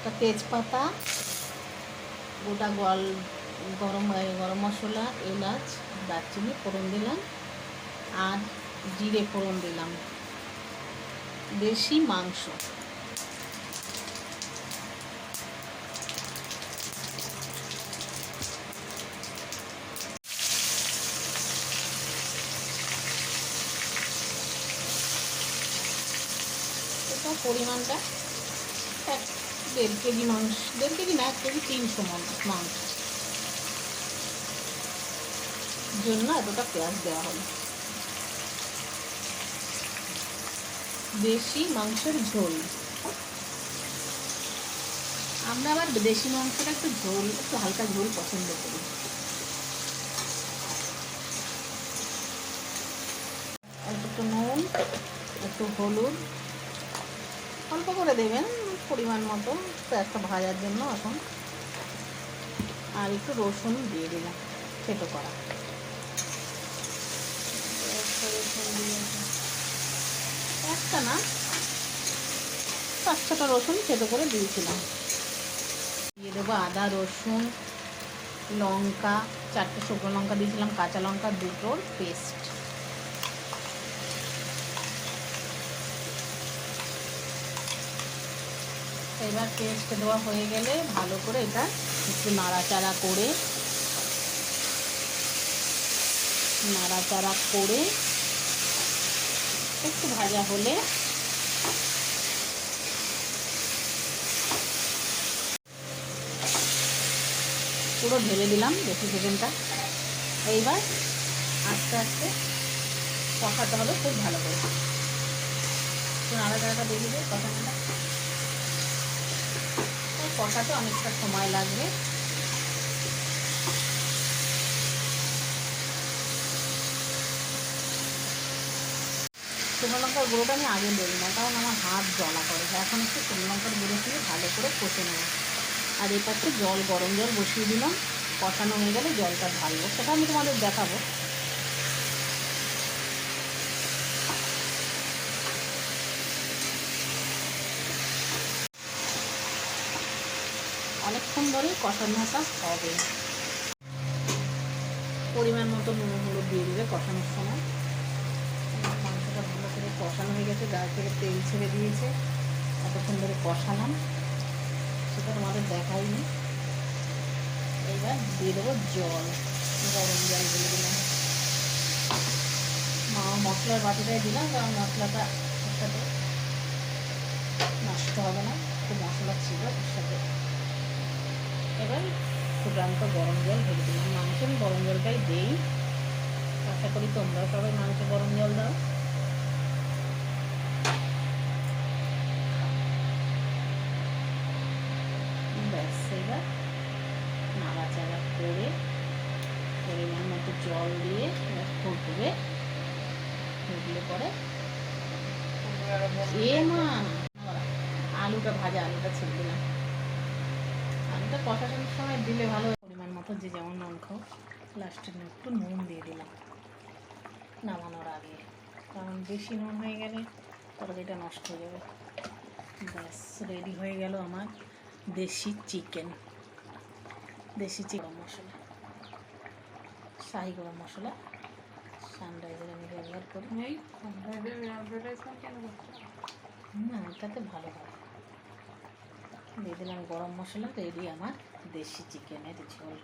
একটা তেজপাতা, গোটা গরম মশলা, এলাচ, দারচিনি ফোড়ন দিলাম, আর জিরে ফোড়ন দিলাম। দেশি মাংস, এটা পরিমাণটা 1.5 কেজি মাংস, 1.5 কেজি না, 1 কেজি 300 মাংস জন্য এতটা পেঁয়াজ দেওয়া হলো। দেশি মাংসের ঝোল, আমরা আবার দেশি মাংসটা একটু ঝোল, একটু হালকা ঝোল পছন্দ করি। একটু নুন, একটু হলুদ অল্প করে দেবেন পরিমাণ মতো পেঁয়াজটা ভাজার জন্য এখন। আর একটু রসুন দিয়ে দিলাম থেতো করা, একটা না 5-6টা রসুন থেতো করে দিয়েছিলাম। দিয়ে দেবো আদা, রসুন, লঙ্কা, 4টে শুকনো লঙ্কা দিয়েছিলাম, কাঁচা লঙ্কা 2টোর পেস্ট। এবার পেস্ট দেওয়া হয়ে গেলে ভালো করে এটা একটু নাড়াচাড়া করে একটু ভাজা হলে পুরো ঢেলে দিলাম দেশি চিকেনটা। এইবার আস্তে আস্তে কষাতে হবে খুব ভালো করে, একটু নাড়াচাড়াটা দিয়ে দিবে। কষাতে অনেকটা সময় লাগবে। শুকনো লঙ্কার গুঁড়োটা আমি আগে দেবো না, কারণ আমার হাত জ্বলা করে। এখন একটু শুকনো লঙ্কার গুঁড়ো দিয়ে ভালো করে কষে নেব। আর এই পাশে গরম জল বসিয়ে দিলাম, কষানো হয়ে গেলে জলটা ঢালবো, সেটা আমি তোমাদের দেখাবো। অনেকক্ষণ ধরেই কষানোটা হবে। পরিমাণ মতো নুন হলুদ দিয়ে দিবে কষানোর সময়। মাংসটা ভালো করে কষানো হয়ে গেছে, গা থেকে তেল ছেড়ে দিয়েছে। এতক্ষণ ধরে কষালাম, সেটা তোমাদের দেখাইনি। এইবার দিয়ে দেবো জল, গরম জল দিয়ে দিলাম। মশলার বাটিটাই দিলাম, কারণ মশলাটা ওর সাথে নষ্ট হবে না, একটু মশলা ছিল ওর সাথে। এবার ফুটান্ত গরম জল ঢেলে দিলাম। মাংসে আমি গরম জলটাই দিই, আশা করি তোমরাও সবাই মাংসে গরম জল দাও। ব্যাস, এবার নাড়াচাড়া করে পরিমাণ মতো জল দিয়ে ফুটবে। ফুটলে পরে আলুটা ছেড়ে দিলাম। আলুটা কষানোর সময় দিলে ভালো, পরিমাণ মতো যে যেমন নুন খাও। লাস্টে একটু নুন দিয়ে দিলাম নামানোর আগে, কারণ বেশি নুন হয়ে গেলে তরকারিটা নষ্ট হয়ে যাবে। ব্যাস, রেডি হয়ে গেল আমার দেশি চিকেন। মশলা, শাহি গরম মশলা সানরাইজের আমি ব্যবহার করি। না, এটাতে ভালো হয়। দিয়ে দিলাম গরম মশলা। রেডি আমার দেশি চিকেনের ঝোল।